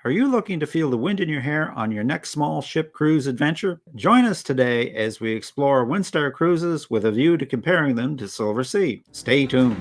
Are you looking to feel the wind in your hair on your next small ship cruise adventure? Join us today as we explore Windstar Cruises with a view to comparing them to Silversea. Stay tuned.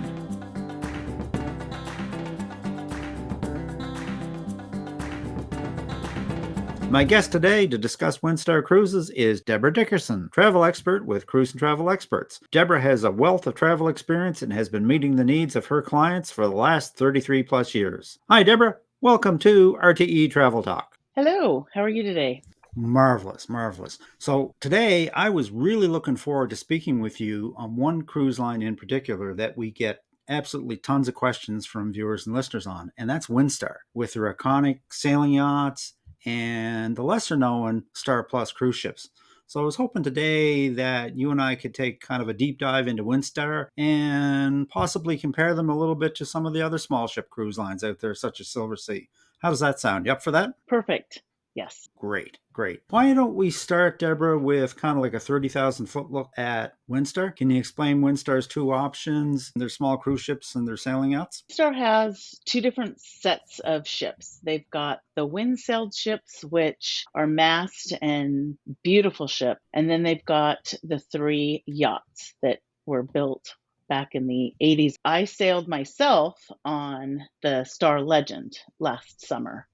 My guest today to discuss Windstar Cruises is Debra Dickerson, travel expert with Cruise and Travel Experts. Debra has a wealth of travel experience and has been meeting the needs of her clients for the last 33 plus years. Hi, Debra. Welcome to RTE Travel Talk. Hello. How are you today? Marvelous, marvelous. So today I was really looking forward to speaking with you on one cruise line in particular that we get absolutely tons of questions from viewers and listeners on, and that's Windstar with their iconic sailing yachts and the lesser known Star Plus cruise ships. So I was hoping today that you and I could take kind of a deep dive into Windstar and possibly compare them a little bit to some of the other small ship cruise lines out there, such as Silversea. How does that sound? You up for that? Perfect. Yes. Great, great. Why don't we start, Debra, with kind of like a 30,000 foot look at Windstar? Can you explain Windstar's two options, their small cruise ships and their sailing yachts? Windstar has two different sets of ships. They've got the wind-sailed ships, which are mast and beautiful ship. And then they've got the three yachts that were built back in the 80s. I sailed myself on the Star Legend last summer.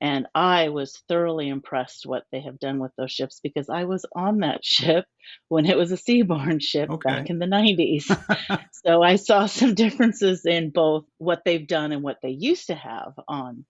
And I was thoroughly impressed what they have done with those ships because I was on that ship when it was a seaborne ship back in the 90s. So I saw some differences in both what they've done and what they used to have on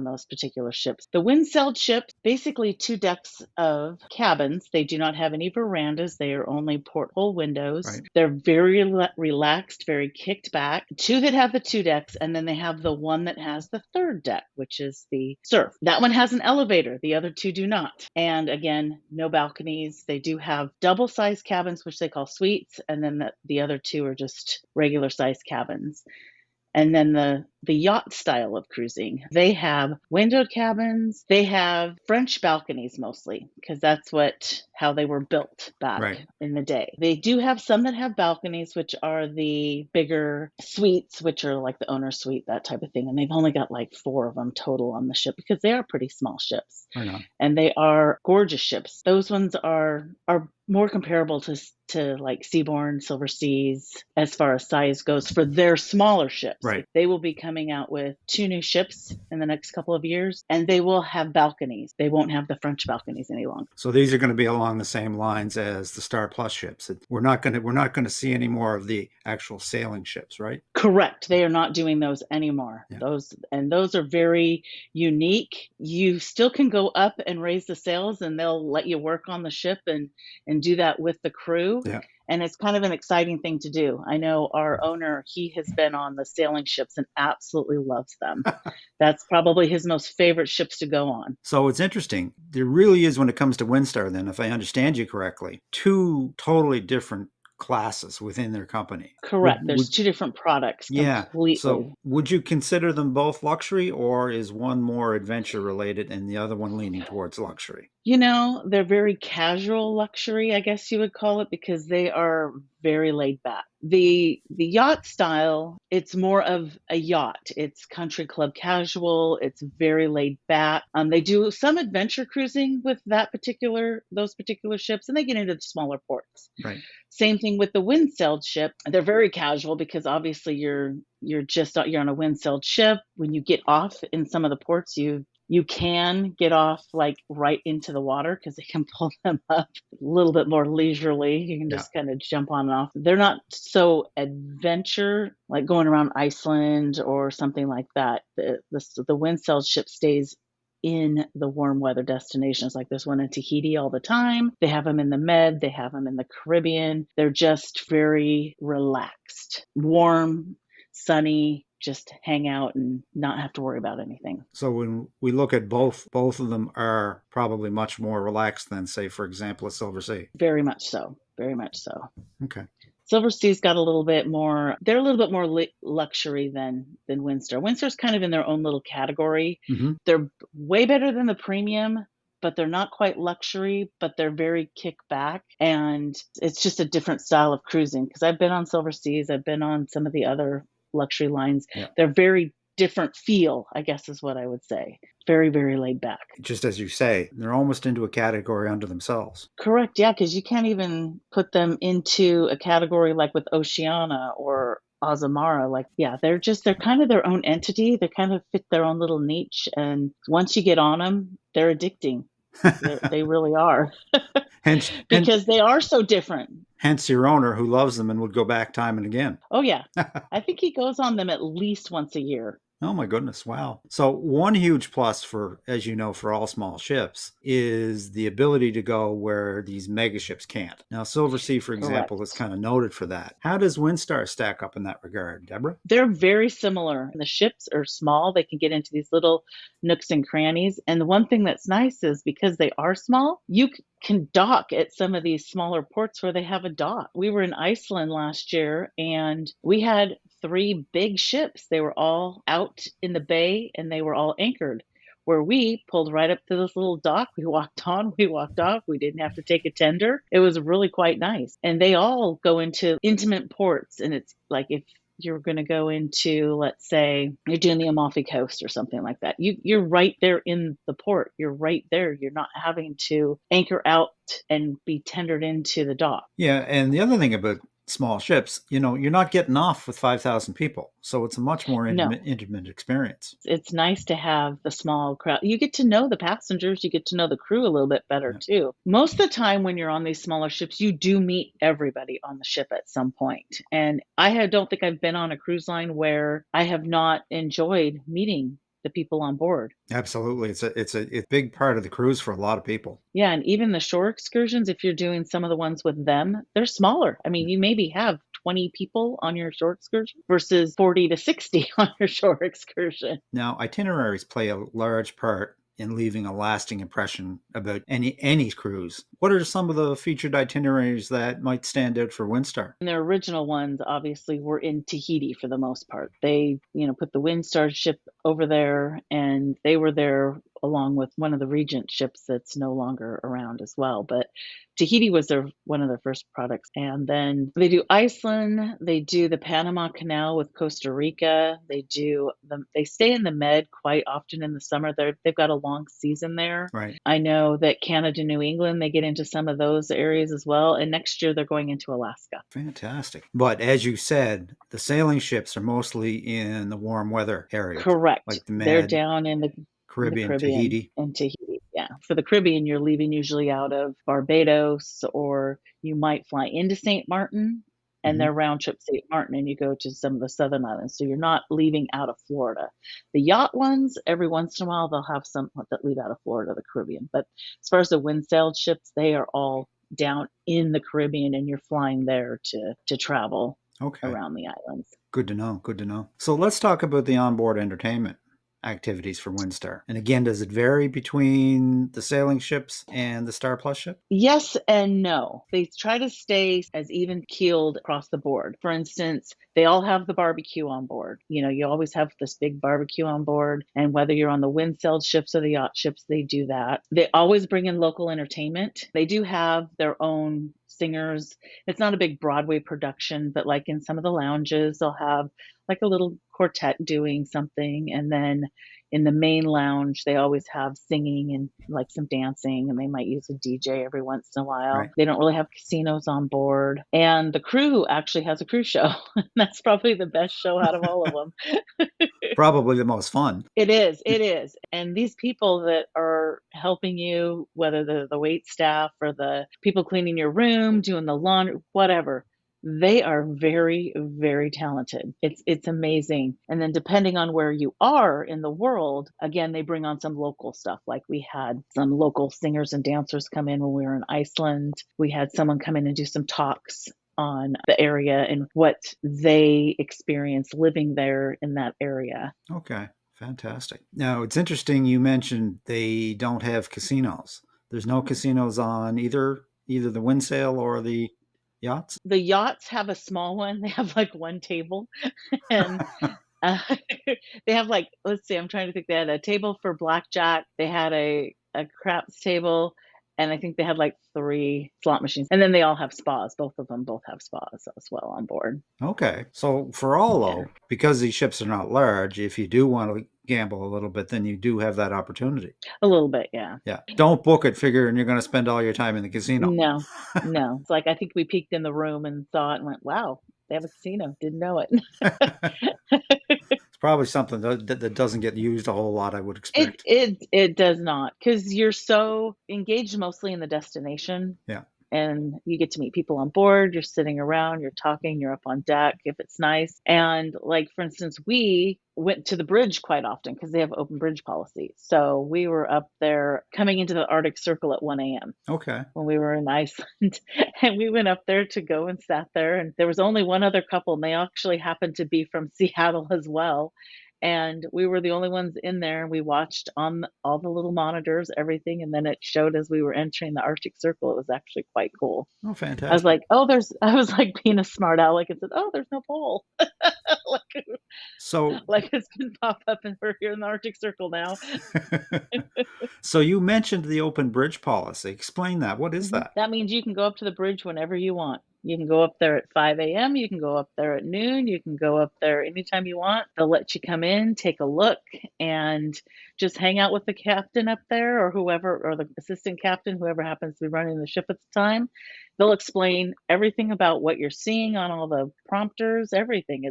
those particular ships. The wind-sailed ships, basically two decks of cabins. They do not have any verandas. They are only porthole windows. Right. They're very relaxed, very kicked back. Two that have the two decks, and then they have the one that has the third deck, which is the surf. That one has an elevator. The other two do not. And again, no balconies. They do have double-sized cabins, which they call suites, and then the other two are just regular-sized cabins. And then the yacht style of cruising, they have windowed cabins. They have French balconies mostly because that's how they were built back in the day. They do have some that have balconies, which are the bigger suites, which are like the owner's suite, that type of thing. And they've only got like 4 of them total on the ship because they are pretty small ships. And they are gorgeous ships. Those ones are more comparable to like Seabourn, Silverseas as far as size goes for their smaller ships. Right. They will be coming out with 2 new ships in the next couple of years, and they will have balconies. They won't have the French balconies any longer. So these are going to be along the same lines as the Star Plus ships. We're not going to see any more of the actual sailing ships, right? Correct. They are not doing those anymore. Yeah. Those are very unique. You still can go up and raise the sails, and they'll let you work on the ship and do that with the crew. Yeah. And it's kind of an exciting thing to do. I know our owner, he has been on the sailing ships and absolutely loves them. That's probably his most favorite ships to go on. So it's interesting. There really is, when it comes to Windstar, then, if I understand you correctly, 2 totally different classes within their company. Correct. There's 2 different products. Yeah. Completely. So would you consider them both luxury, or is one more adventure related and the other one leaning towards luxury? They're very casual luxury, I guess you would call it, because they are very laid back. The yacht style, it's more of a yacht. It's country club casual. It's very laid back. They do some adventure cruising with those particular ships, and they get into the smaller ports. Right. Same thing with the wind-sailed ship. They're very casual because obviously you're on a wind-sailed ship. When you get off in some of the ports, you can get off like right into the water because they can pull them up a little bit more leisurely. You can just kind of jump on and off. They're not so adventure, like going around Iceland or something like that. The wind-sailed ship stays in the warm weather destinations. Like there's one in Tahiti all the time. They have them in the Med. They have them in the Caribbean. They're just very relaxed, warm, sunny, just hang out and not have to worry about anything. So when we look at both of them are probably much more relaxed than, say, for example, a Silversea. Very much so. Very much so. Okay. Silversea's got a little bit more, they're a little bit more luxury than Windstar. Windstar's kind of in their own little category. Mm-hmm. They're way better than the premium, but they're not quite luxury, but they're very kick back. And it's just a different style of cruising because I've been on Silverseas. I've been on some of the other luxury lines. Yeah. They're very different feel, I guess is what I would say. Very, very laid back. Just as you say, they're almost into a category unto themselves. Correct, yeah, because you can't even put them into a category like with Oceania or Azamara. Like, yeah, they're kind of their own entity. They kind of fit their own little niche, and once you get on them, they're addicting. They really are hence, hence, because they are so different. hence your owner who loves them and would go back time and again. Oh yeah, I think he goes on them at least once a year. Oh my goodness, wow. So one huge plus for, as you know, for all small ships is the ability to go where these mega ships can't. Now, Silversea, for example, is Correct. kind of noted for that. How does Windstar stack up in that regard, Deborah? They're very similar. The ships are small. They can get into these little nooks and crannies. And the one thing that's nice is because they are small, you can dock at some of these smaller ports where they have a dock. We were in Iceland last year and we had 3 big ships. They were all out in the bay and they were all anchored. Where we pulled right up to this little dock. We walked on, we walked off. We didn't have to take a tender. It was really quite nice. And they all go into intimate ports. And it's like if you're going to go into, let's say, you're doing the Amalfi Coast or something like that, you're right there in the port. You're right there. You're not having to anchor out and be tendered into the dock. Yeah, and the other thing about small ships, you're not getting off with 5,000 people. So it's a much more No, intimate experience. it's nice to have the small crowd. You get to know the passengers, you get to know the crew a little bit better Yeah, too. Most of the time when you're on these smaller ships, you do meet everybody on the ship at some point. And don't think I've been on a cruise line where I have not enjoyed meeting the people on board. absolutely. It's a big part of the cruise for a lot of people. Yeah, and even the shore excursions, if you're doing some of the ones with them, they're smaller. I mean, you maybe have 20 people on your shore excursion versus 40 to 60 on your shore excursion. Now, itineraries play a large part in leaving a lasting impression about any cruise. What are some of the featured itineraries that might stand out for Windstar? And their original ones obviously were in Tahiti for the most part. They, put the Windstar ship over there and they were there along with one of the Regent ships that's no longer around as well. But Tahiti was one of their first products. And then they do Iceland, they do the Panama Canal with Costa Rica. They stay in the Med quite often in the summer. They've got a long season there. Right. I know that Canada, New England, they get into some of those areas as well. And next year they're going into Alaska. Fantastic. But as you said, the sailing ships are mostly in the warm weather areas, Correct. like the They're Med, down in the Caribbean, Caribbean Tahiti. and Tahiti. Yeah. For the Caribbean, you're leaving usually out of Barbados, or you might fly into St. Martin and Mhm. their round trip St. Martin, and you go to some of the southern islands. So you're not leaving out of Florida. The yacht ones, every once in a while, they'll have some that leave out of Florida, the Caribbean. But as far as the wind sailed ships, they are all down in the Caribbean, and you're flying there to travel Okay. around the islands. Good to know. Good to know. So let's talk about the onboard entertainment activities for Windstar. And again, does it vary between the sailing ships and the Star Plus ship? Yes and no. They try to stay as even keeled across the board. For instance, they all have the barbecue on board. You always have this big barbecue on board. And whether you're on the wind-sailed ships or the yacht ships, they do that. They always bring in local entertainment. They do have their own singers. It's not a big Broadway production, but like in some of the lounges, they'll have like a little quartet doing something. And then in the main lounge, they always have singing and like some dancing, and they might use a DJ every once in a while. Right. They don't really have casinos on board. And the crew actually has a cruise show. That's probably the best show out of all of them. Probably the most fun. It is. It is. And these people that are helping you, whether they're the wait staff or the people cleaning your room, doing the laundry, whatever, they are very, very talented. It's amazing. And then depending on where you are in the world, again, they bring on some local stuff. Like we had some local singers and dancers come in when we were in Iceland. We had someone come in and do some talks on the area and what they experience living there in that area. Okay. Fantastic. Now, it's interesting you mentioned they don't have casinos. There's no casinos on either the Windsail or the yachts? The yachts have a small one. They have like one table and uh, they have like, let's see, I'm trying to think. They had a table for blackjack. They had a craps table And I think they had like 3 slot machines. And then they all have spas. Both of them both have spas as well on board. Okay. So for all Yeah. though, because these ships are not large, if you do want to gamble a little bit, then you do have that opportunity. A little bit, yeah. Yeah. Don't book it figuring you're going to spend all your time in the casino. No, no. It's like I think we peeked in the room and saw it and went, wow, they have a casino. Didn't know it. It's probably something that doesn't get used a whole lot, I would It expect. it it does not, because you're so engaged mostly in the destination, Yeah. and you get to meet people on board, you're sitting around, you're talking, you're up on deck if it's nice. And like for instance, we went to the bridge quite often because they have open bridge policy. So we were up there coming into the Arctic Circle at 1 a.m. Okay. when we were in Iceland. And we went up there to go and sat there. And there was only one other couple, and they actually happened to be from Seattle as well. And we were the only ones in there. And we watched on all the little monitors, everything. And then it showed as we were entering the Arctic Circle. It was actually quite cool. Oh, I was fantastic. like, oh, I was like being a smart aleck and said, oh, there's no pole. like, So, like it's going to pop up and we're here in the Arctic Circle now. so you mentioned the open bridge policy. Explain that. What is that? That means you can go up to the bridge whenever you want. You can go up there at 5 a.m. You can go up there at noon. You can go up there anytime you want. They'll let you come in, take a look, and just hang out with the captain up there or whoever, or the assistant captain, whoever happens to be running the ship at the time. They'll explain everything about what you're seeing on all the prompters, everything.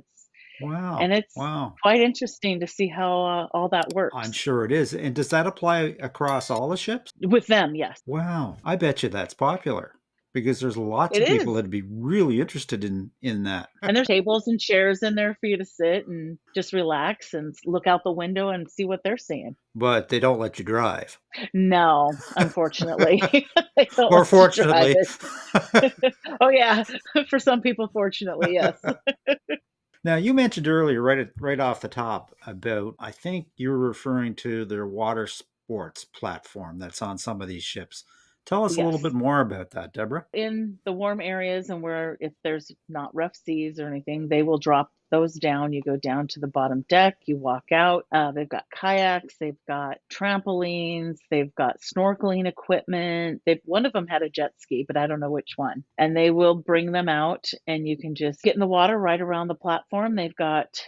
Wow. It's Wow. quite interesting to see how all that I'm works. sure it is. And does that apply across all the ships? With them, yes, Wow. I bet you that's popular because there's lots it of people is. that'd be really interested in that. And there's tables and chairs in there for you to sit and just relax and look out the window and see what they're seeing. But they don't let you drive. No, unfortunately, they don't Or let you drive fortunately. it. Oh yeah, for some people, fortunately, yes. Now, you mentioned earlier, right off the top, about I think you're referring to their water sports platform that's on some of these ships. Tell us a little bit Yes. more about that, Deborah. In the warm areas and where if there's not rough seas or anything, they will drop those down. You go down to the bottom deck, you walk out. They've got kayaks, they've got trampolines, they've got snorkeling equipment. One of them had a jet ski, but I don't know which one. And they will bring them out, and you can just get in the water right around the platform. They've got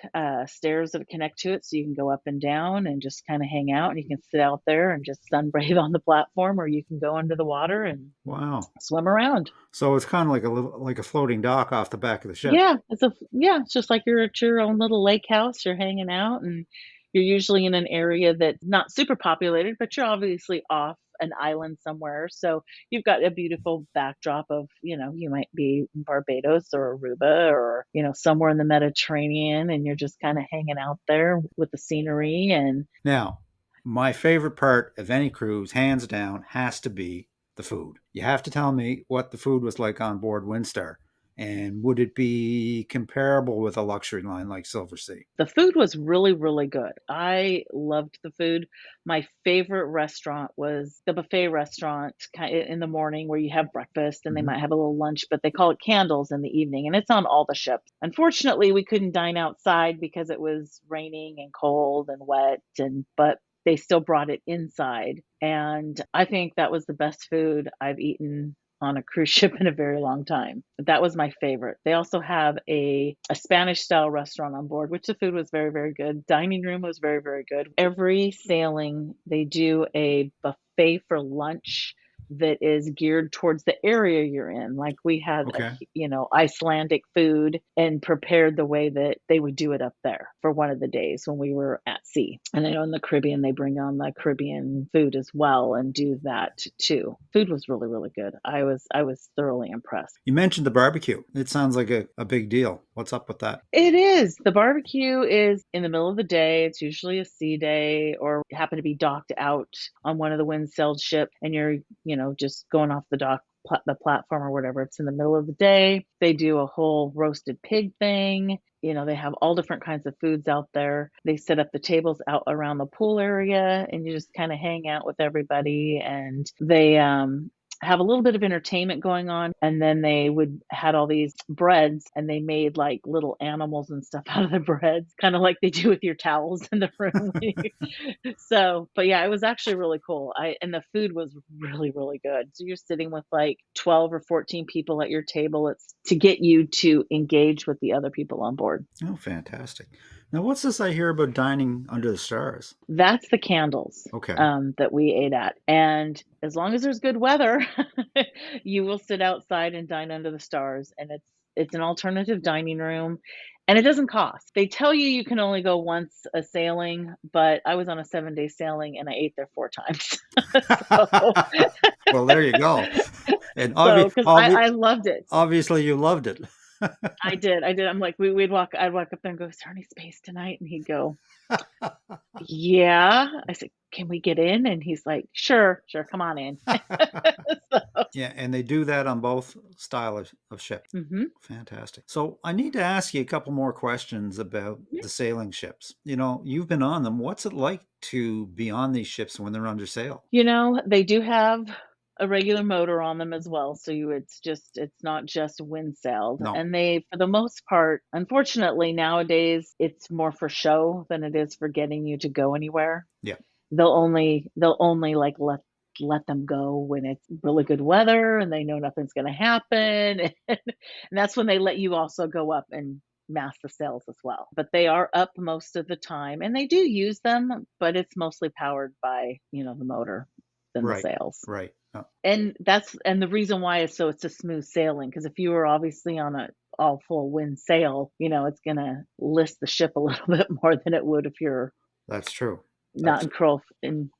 stairs that connect to it, so you can go up and down and just kind of hang out. And you can sit out there and just sunbathe on the platform, or you can go under the water and Wow. swim around. So it's kind of like a floating dock off the back of the ship. It's just like you're at your own little lake house. You're hanging out, and you're usually in an area that's not super populated, but you're obviously off an island somewhere. So you've got a beautiful backdrop of, you might be in Barbados or Aruba or, somewhere in the Mediterranean, and you're just kind of hanging out there with the scenery. And Now, my favorite part of any cruise, hands down, has to be the food. You have to tell me what the food was like on board Windstar. And would it be comparable with a luxury line like Silversea? the food was really, really good. I loved the food. My favorite restaurant was the buffet restaurant in the morning where you have breakfast and they Mm-hmm. might have a little lunch, but they call it candles in the evening, and it's on all the ships. Unfortunately, we couldn't dine outside because it was raining and cold and wet, but they still brought it inside. And I think that was the best food I've eaten on a cruise ship in a very long time. That was my favorite. They also have a Spanish style restaurant on board, which the food was very, very good. Dining room was very, very good. Every sailing, they do a buffet for lunch that is geared towards the area you're in. Like we had Okay. Icelandic food and prepared the way that they would do it up there for one of the days when we were at sea. And I know in the Caribbean, they bring on the Caribbean food as well and do that too. Food was really, really good. I was thoroughly impressed. You mentioned the barbecue. It sounds like a big deal. What's up with that? It is. The barbecue is in the middle of the day. It's usually a sea day or happen to be docked out on one of the wind-sailed ships, and you're, just going off the dock, the platform or whatever. It's in the middle of the day. They do a whole roasted pig thing. They have all different kinds of foods out there. They set up the tables out around the pool area, and you just kind of hang out with everybody. And have a little bit of entertainment going on, and then they would had all these breads, and they made like little animals and stuff out of the breads, kind of like they do with your towels in the room. So, but yeah, it was actually really cool. I And the food was really, really good. So you're sitting with like 12 or 14 people at your table. It's to get you to engage with the other people on board. Oh, fantastic. Now, what's this I hear about dining under the stars? That's the candles Okay. that we ate at. And as long as there's good weather, you will sit outside and dine under the stars. And it's an alternative dining room, and it doesn't cost. They tell you you can only go once a sailing, but I was on a 7-day sailing and I ate there 4 times. So, Well, there you go. And because I loved it. obviously you loved it. I did. I'm like, I'd walk up there and go, "Is there any space tonight?" And he'd go, "Yeah." I said, "Can we get in?" And he's like, "Sure, sure, come on in." So, Yeah, and they do that on both style of ship. mhm. Fantastic. So I need to ask you a couple more questions about Yeah. the sailing ships. You've been on them. What's it like to be on these ships when they're under sail? They do have a regular motor on them as well, so it's not just wind sailed, No. and they, for the most part, unfortunately, nowadays, it's more for show than it is for getting you to go anywhere. Yeah. They'll only, like, let them go when it's really good weather and they know nothing's gonna happen, and that's when they let you also go up and mast the sails as well. But they are up most of the time, and they do use them, but it's mostly powered by, the motor than the Right. sails. Right. Oh, And the reason why is so it's a smooth sailing, because if you were obviously on a all full wind sail, it's gonna list the ship a little bit more than it would if you're that's true. not That's in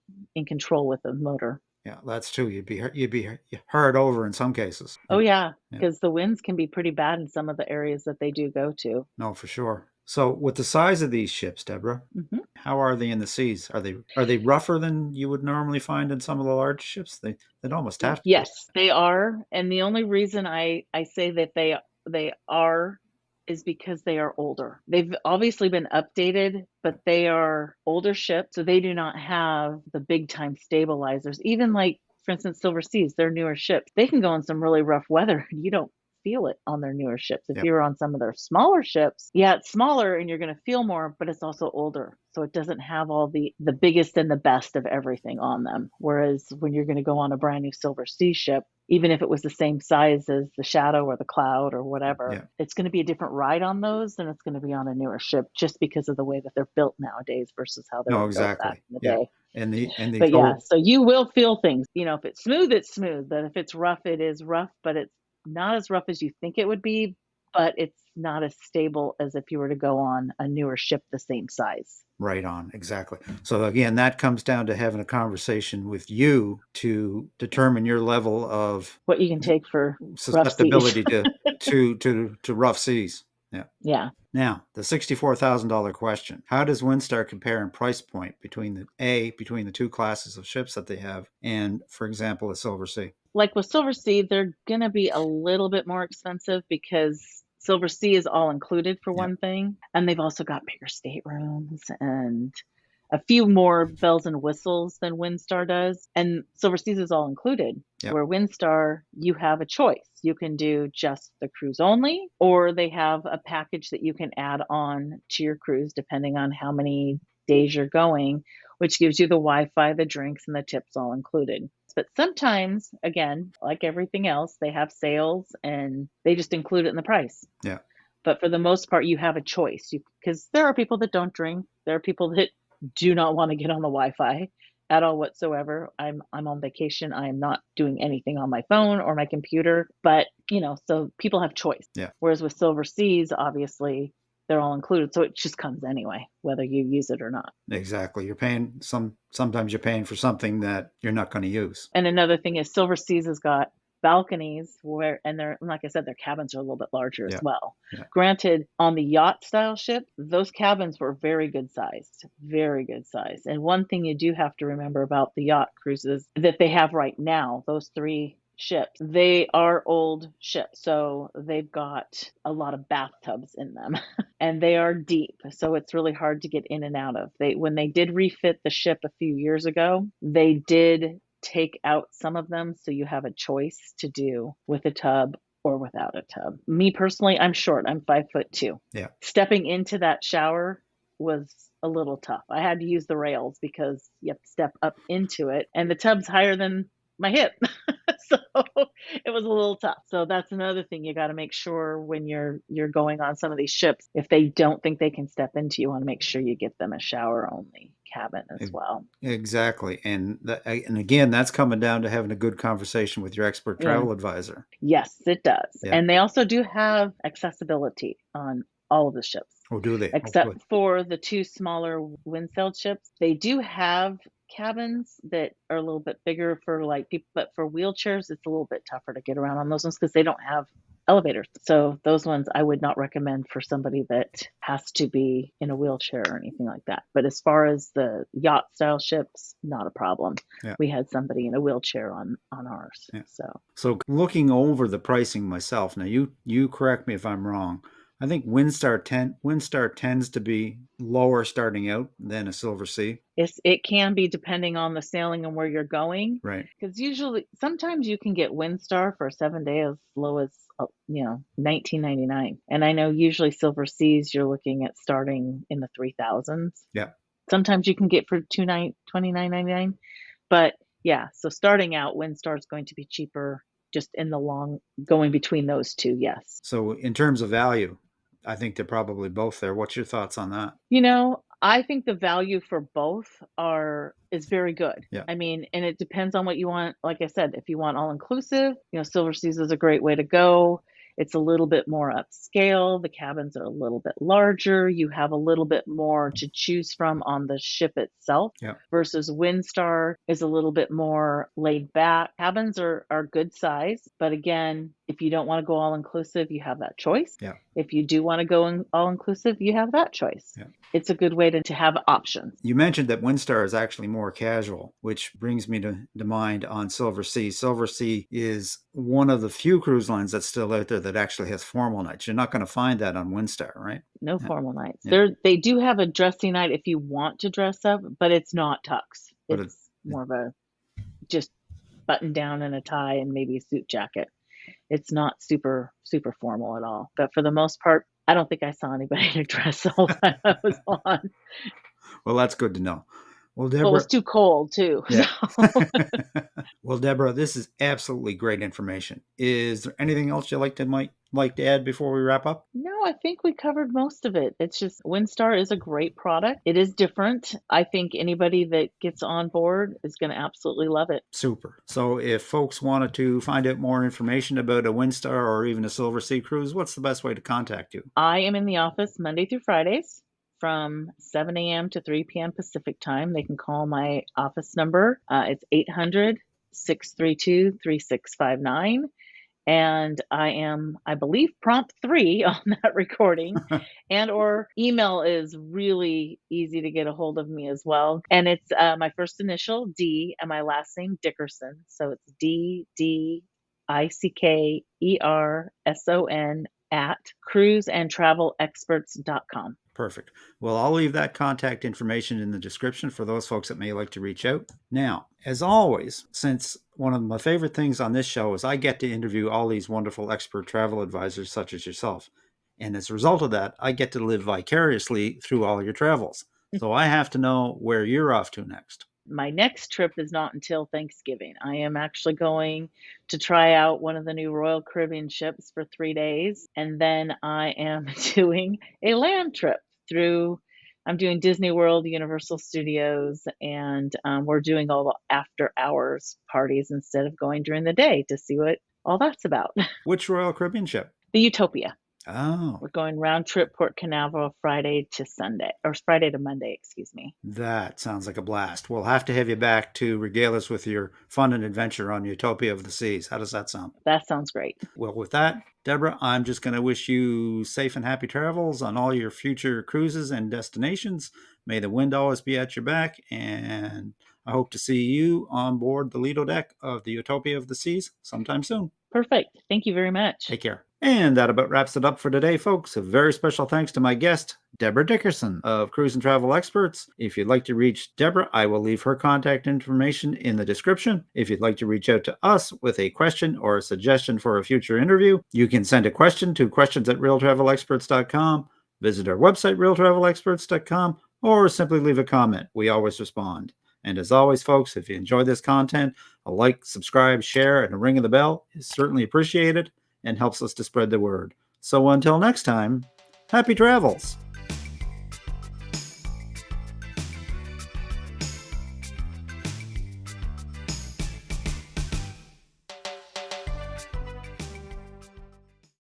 control with the motor. yeah, that's true. You'd be hard over in some cases. Oh, yeah, Yeah. because the winds can be pretty bad in some of the areas that they do go to. No, for sure. So, with the size of these ships, Deborah, Mhm. how are they in the seas? Are they rougher than you would normally find in some of the large ships? They'd almost have to be. Yes, they are, and the only reason I say that they are is because they are older. They've obviously been updated, but they are older ships, so they do not have the big time stabilizers. Even like, for instance, Silver Seas, they're newer ships. They can go in some really rough weather and you don't feel it on their newer ships. If Yep. you're on some of their smaller ships, yeah, it's smaller and you're going to feel more, but it's also older. So it doesn't have all the biggest and the best of everything on them. Whereas when you're going to go on a brand new Silver Sea ship, even if it was the same size as the Shadow or the Cloud or whatever, Yeah. it's going to be a different ride on those than it's going to be on a newer ship, just because of the way that they're built nowadays versus how they No, were built back exactly. in the Yeah. day. And the But yeah, whole so you will feel things. If it's smooth, it's smooth. But if it's rough, it is rough. But it's not as rough as you think it would be. But it's not as stable as if you were to go on a newer ship the same size. right on, exactly. So again, that comes down to having a conversation with you to determine your level of What you can take for rough seas. susceptibility to rough seas. Yeah. Yeah. Now, the $64,000 question. How does Windstar compare in price point between the two classes of ships that they have and, for example, a Silver Sea? Like with Silver Sea, they're going to be a little bit more expensive because Silver Sea is all included for Yep. one thing. And they've also got bigger staterooms and a few more bells and whistles than Windstar does. And Silver Seas is all included. Yep. Where Windstar, you have a choice. You can do just the cruise only, or they have a package that you can add on to your cruise depending on how many days you're going, which gives you the Wi-Fi, the drinks, and the tips all included. But sometimes, again, like everything else, they have sales and they just include it in the price. Yeah. But for the most part, you have a choice, because there are people that don't drink. There are people that do not want to get on the Wi-Fi at all whatsoever. I'm on vacation. I am not doing anything on my phone or my computer. But so people have choice. Yeah. Whereas with Silver Seas, obviously, they're all included, so it just comes anyway, whether you use it or not. Exactly. Sometimes you're paying for something that you're not going to use. And another thing is Silver Seas has got balconies and they're, like I said, their cabins are a little bit larger as well. Yeah. Granted, on the yacht style ship, those cabins were very good sized, very good sized. And one thing you do have to remember about the yacht cruises that they have right now, those 3 ships, they are old ships, so they've got a lot of bathtubs in them and they are deep, so it's really hard to get in and out of. When they did refit the ship a few years ago, they did take out some of them so you have a choice to do with a tub or without a tub. Me personally, I'm short. I'm 5'2". Yeah. Stepping into that shower was a little tough. I had to use the rails because you have to step up into it, and the tub's higher than my hip. So it was a little tough. So that's another thing you got to make sure when you're going on some of these ships. If they don't think they can step into, you want to make sure you get them a shower only cabin as well. Exactly. And again, that's coming down to having a good conversation with your expert Yeah. travel advisor. Yes, it does. Yeah. And they also do have accessibility on all of the ships. Oh, do they? Oh, Except good. for the two smaller wind-sailed ships. They do have cabins that are a little bit bigger for like people, but for wheelchairs, it's a little bit tougher to get around on those ones because they don't have elevators. So those ones I would not recommend for somebody that has to be in a wheelchair or anything like that. But as far as the yacht style ships, not a problem. Yeah. We had somebody in a wheelchair on ours. Yeah. So looking over the pricing myself, now you correct me if I'm wrong. I think Windstar tends to be lower starting out than a Silversea. It can be depending on the sailing and where you're going. Right. Because usually, sometimes you can get Windstar for a 7-day as low as $19.99. And I know usually Silverseas you're looking at starting in the 3,000s. Yeah. Sometimes you can get for $29.99. But yeah, so starting out, Windstar is going to be cheaper just in the long going between those two. Yes. So in terms of value, I think they're probably both there. What's your thoughts on that? I think the value for both is very good. Yeah. I mean, and it depends on what you want. Like I said, if you want all inclusive, Silverseas is a great way to go. It's a little bit more upscale. The cabins are a little bit larger. You have a little bit more to choose from on the ship itself. Yeah. Versus Windstar is a little bit more laid back. Cabins are good size, but again, if you don't want to go all inclusive, you have that choice. Yeah. If you do want to go all inclusive, you have that choice. Yeah. It's a good way to have options. You mentioned that Windstar is actually more casual, which brings me to mind on Silversea. Silversea is one of the few cruise lines that's still out there that actually has formal nights. You're not going to find that on Windstar, right? No formal nights. Yeah. They do have a dressy night if you want to dress up, but it's not tux. But It's more of a just button down and a tie and maybe a suit jacket. It's not super, super formal at all. But for the most part, I don't think I saw anybody in a dress the whole time I was on. Well, that's good to know. Well, Debra, Well, it was too cold too. Yeah. So. Well, Debra, this is absolutely great information. Is there anything else might like to add before we wrap up? No, I think we covered most of it. It's just Windstar is a great product. It is different. I think anybody that gets on board is going to absolutely love it. Super. So if folks wanted to find out more information about a Windstar or even a Silversea cruise, what's the best way to contact you? I am in the office Monday through Fridays from 7 a.m. to 3 p.m. Pacific time. They can call my office number. It's 800-632-3659. And I am, I believe, prompt 3 on that recording. And or email is really easy to get a hold of me as well. And it's my first initial, D, and my last name, Dickerson. So it's DDICKERSON at cruiseandtravelexperts.com. Perfect. Well, I'll leave that contact information in the description for those folks that may like to reach out. Now, as always, since one of my favorite things on this show is I get to interview all these wonderful expert travel advisors such as yourself. And as a result of that, I get to live vicariously through all your travels. So I have to know where you're off to next. My next trip is not until Thanksgiving. I am actually going to try out one of the new Royal Caribbean ships for 3 days. And then I am doing a land trip I'm doing Disney World, Universal Studios, and we're doing all the after hours parties instead of going during the day to see what all that's about. Which Royal Caribbean ship? The Utopia. Oh. We're going round trip Port Canaveral Friday to Monday, excuse me. That sounds like a blast. We'll have to have you back to regale us with your fun and adventure on Utopia of the Seas. How does that sound? That sounds great. Well, with that, Debra, I'm just going to wish you safe and happy travels on all your future cruises and destinations. May the wind always be at your back, and I hope to see you on board the Lido deck of the Utopia of the Seas sometime soon. Perfect. Thank you very much. Take care. And that about wraps it up for today, folks. A very special thanks to my guest, Debra Dickerson of Cruise and Travel Experts. If you'd like to reach Debra, I will leave her contact information in the description. If you'd like to reach out to us with a question or a suggestion for a future interview, you can send a question to questions@realtravelexperts.com, visit our website, realtravelexperts.com, or simply leave a comment. We always respond. And as always, folks, if you enjoy this content, a like, subscribe, share, and a ring of the bell is certainly appreciated and helps us to spread the word. So until next time, happy travels.